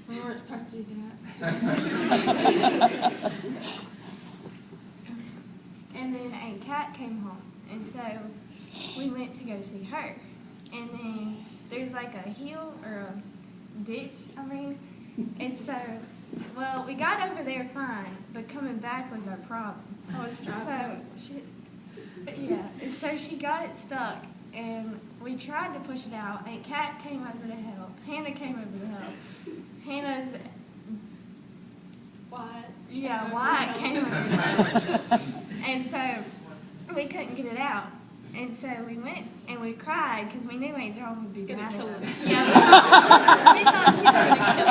We weren't supposed to do that. And then Aunt Kat came home, and so we went to go see her. And then there's like a hill or a ditch, and so, well, we got over there fine, but coming back was our problem. I was driving. And so she got it stuck, and we tried to push it out. Aunt Kat came over to help. Hannah came over to help. Hannah's Wyatt came over to help. And so we couldn't get it out. And so we went and we cried because we knew Aunt Joan would be mad at us. Yeah, we thought she was going to kill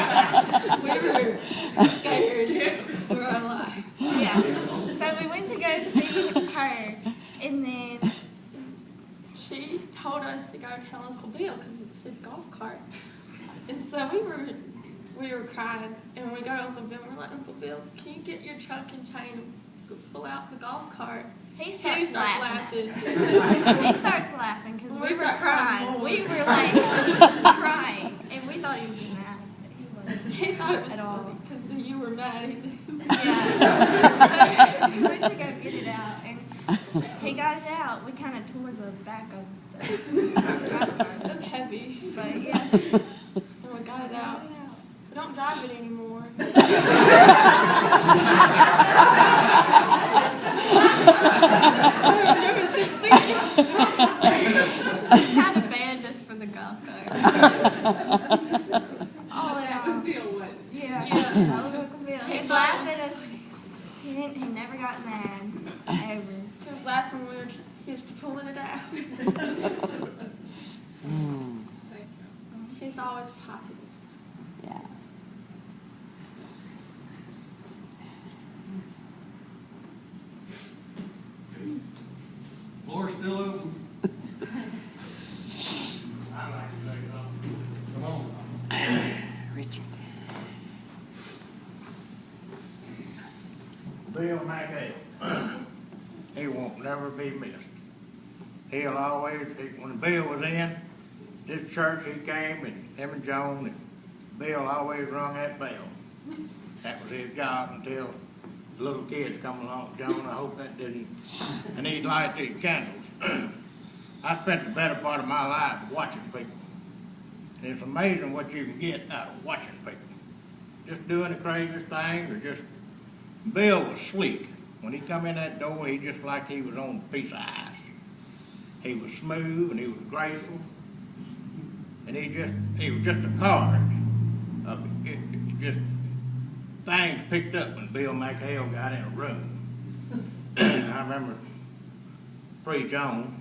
us. We were scared for our life. Yeah. So we went to go see her, and then She told us to go tell Uncle Bill because it's his golf cart. And so we were crying, and we go to Uncle Bill, and we're like, Uncle Bill, can you get your truck and chain and pull out the golf cart? he starts laughing. laughing. He starts laughing because we were start crying. more. We were like crying, and we thought he would be mad, but he wasn't. He thought it was At all. funny because you were mad. Yeah. So we went to go get it out, and he got it out. We kind of tore the back of the golf cart. It was heavy, But yeah. and we got it out. We don't drive it anymore. Kind of banned us for the golf cart. All in all. Yeah. That was Uncle Bill. He laughed at us. He never got mad. Ever. He was laughing when he was pulling it out. He's always positive. Yeah. Floor's still open. I'd like to say something. Come on. Richard. Bill McHale, he won't never be missed. He'll always, when Bill was in this church, he came, and him and Joan, and Bill always rung that bell. That was his job until the little kids come along. Joan, I hope that didn't, and he'd light these candles. I spent the better part of my life watching people. And it's amazing what you can get out of watching people. Just doing the craziest things, or just, Bill was sleek. When he come in that door, he just like he was on a piece of ice. He was smooth and he was graceful. And he was just a card of just things picked up when Bill McHale got in a room. I remember pre-Joan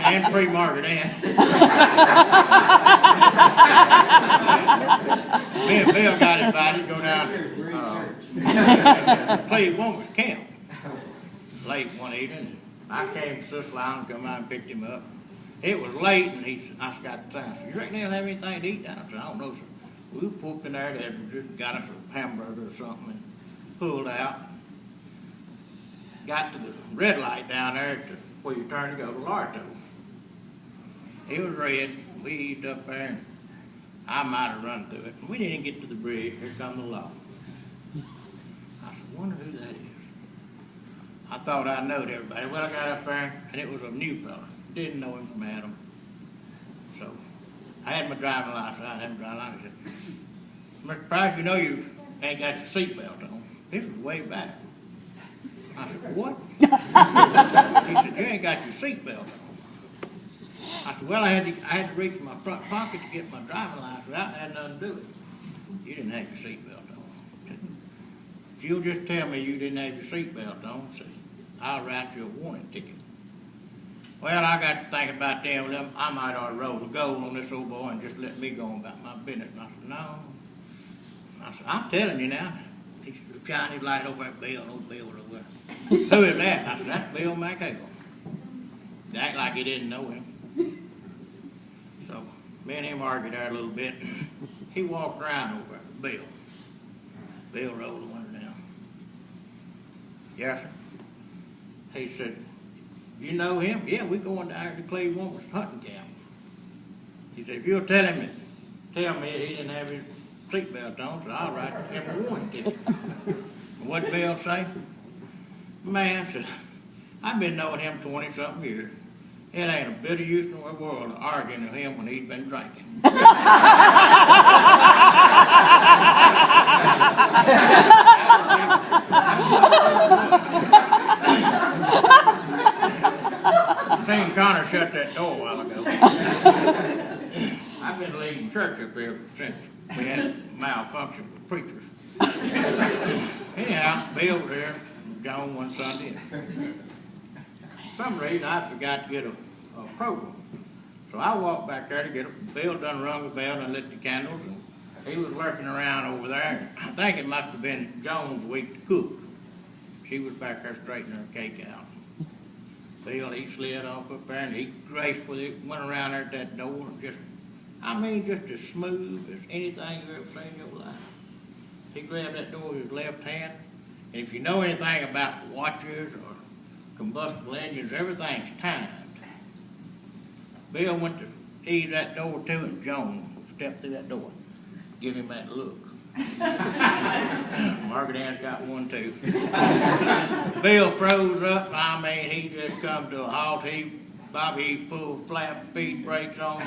and pre-Margaret Ann. Me and Bill got invited to go down play woman's camp late one evening. I came to Sister Lounge, come out and picked him up. It was late, and I got the time. I said, you reckon they'll have anything to eat down? I said, I don't know, sir. We were pooped in there, they just got us a hamburger or something and pulled out. Got to the red light down there where you turn to go to Larto. It was red. We eased up there, and I might have run through it. And we didn't get to the bridge. Here come the law. I said, wonder who that is. I thought I knowed everybody. Well, I got up there, and it was a new fella. Didn't know him from Adam. So I had my driving license. I had my driving license. I said, Mr. Price, you know you ain't got your seatbelt on. This was way back. I said, what? He said, you ain't got your seatbelt on. I said, well, I had to reach in my front pocket to get my driving license out. It had nothing to do with it. You didn't have your seatbelt on. If you'll just tell me you didn't have your seatbelt on, I said, I'll write you a warning ticket. Well, I got to thinking about them. I might ought to roll the gold on this old boy and just let me go on about my business. And I said, no. I said, I'm telling you now. He shined his light over at Bill, old Bill was over there. Who is that? I said, that's Bill McHale. He acted like he didn't know him. So me and him argued there a little bit. He walked around over at Bill. Bill rolled the window down. Yes, sir. He said, you know him? Yeah, we're going down to Cleveland Woman's hunting camp. He said, if you'll tell him that tell me he didn't have his seatbelt on, so I'll write every one ticket. What'd Bill say? Man, says, I've been knowing him 20-something years. It ain't a bit of use in the world arguing with him when he's been drinking. Seen Connor shut that door a while ago. I've been leading church up here since we had malfunction with preachers. Anyhow, Bill was there, John one Sunday. For some reason, I forgot to get a program. So I walked back there to get it. Bill done rung the bell and lit the candles, and he was working around over there. I think it must have been Joan's week to cook. She was back there straightening her cake out. Bill, he slid off up there, and he gracefully went around there at that door, and just as smooth as anything you've ever seen in your life. He grabbed that door with his left hand, and if you know anything about watches or combustible engines, everything's timed. Bill went to ease that door too, and Joan stepped through that door. Give him that look. Margaret Ann's got one too. Bill froze up. I mean, he just come to a halt. He full flap speed brakes on,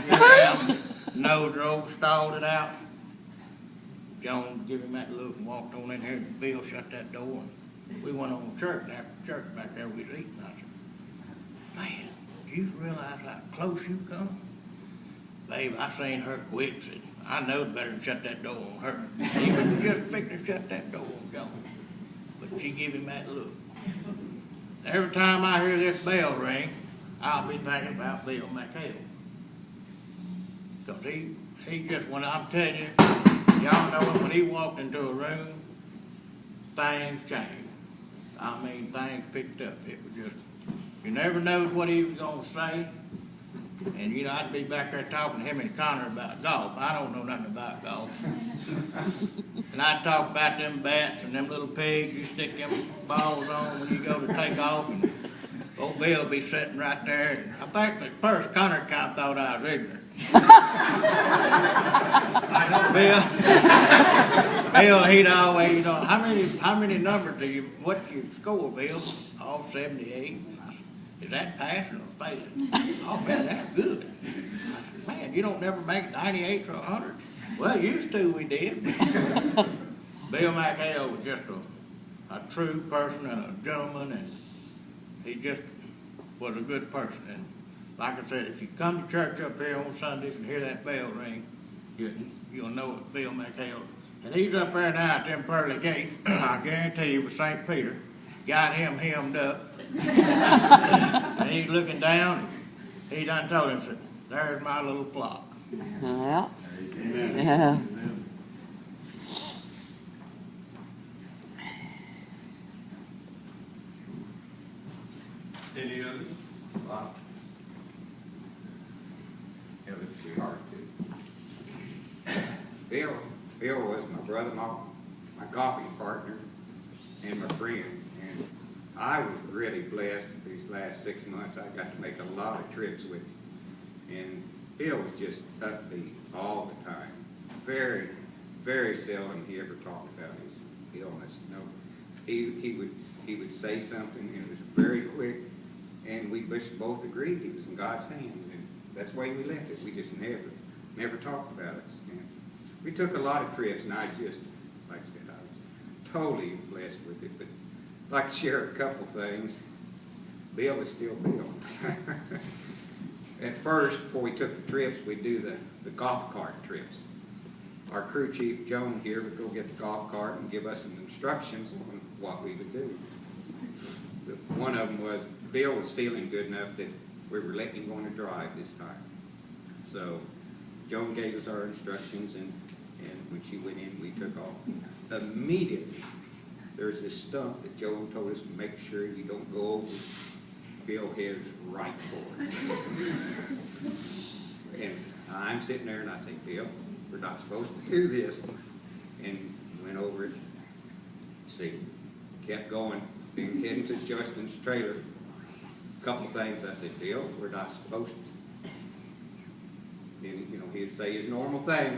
nose drove, stalled it out. Joan give him that look and walked on in here, and Bill shut that door. And we went on to church, and after church back there we was eating. I said, man, do you realize how close you come? Babe, I seen her quit. Said, I knowed better than shut that door on her. He was just fixing to shut that door on Joan. But she give him that look. Every time I hear this bell ring, I'll be thinking about Bill McHale. Because he just, when I'm telling you, y'all know when he walked into a room, things changed. I mean, things picked up. It was just, you never knowed what he was going to say. And, you know, I'd be back there talking to him and Connor about golf. I don't know nothing about golf. And I'd talk about them bats and them little pegs you stick them balls on when you go to take off. And old Bill would be sitting right there. And I think at first Connor kind of thought I was ignorant. I know Bill, he'd always, you know, how many numbers what's your score, Bill? All 78. Is that passing or failing? Oh man, that's good. I said, man, you don't never make 98 or 100? Well, used to we did. Bill McHale was just a true person and a gentleman, and he just was a good person. And like I said, if you come to church up here on Sundays and hear that bell ring, you'll know it's Bill McHale. And he's up there now at them pearly gates. I guarantee you with St. Peter, got him hemmed up. And he's looking down, and he done told him, said, there's my little flock. Yeah. Amen. Yeah. Amen. Any others? Yeah, it's sweetheart too. Bill was my brother-in-law, my golfing partner, and my friend. And I was really blessed these last 6 months. I got to make a lot of trips with him. And Bill was just upbeat all the time. Very, very seldom he ever talked about his illness. No, he would say something, and it was very quick. And we both agreed he was in God's hands, and that's the way we left it. We just never talked about it. And we took a lot of trips, and I just, like I said, I was totally blessed with it. But I'd like to share a couple things. Bill is still Bill. At first, before we took the trips, we'd do the golf cart trips. Our crew chief, Joan, here would go get the golf cart and give us some instructions on what we would do. One of them was Bill was feeling good enough that we were letting him go on a drive this time. So Joan gave us our instructions, and when she went in, we took off. Immediately, there's this stump that Joan told us to make sure you don't go over. Bill heads right forward. And I'm sitting there, and I say, Bill, we're not supposed to do this. And went over it. See, kept going. Then heading to Justin's trailer. A couple things I said, Bill, we're not supposed to. Then, you know, he'd say his normal thing.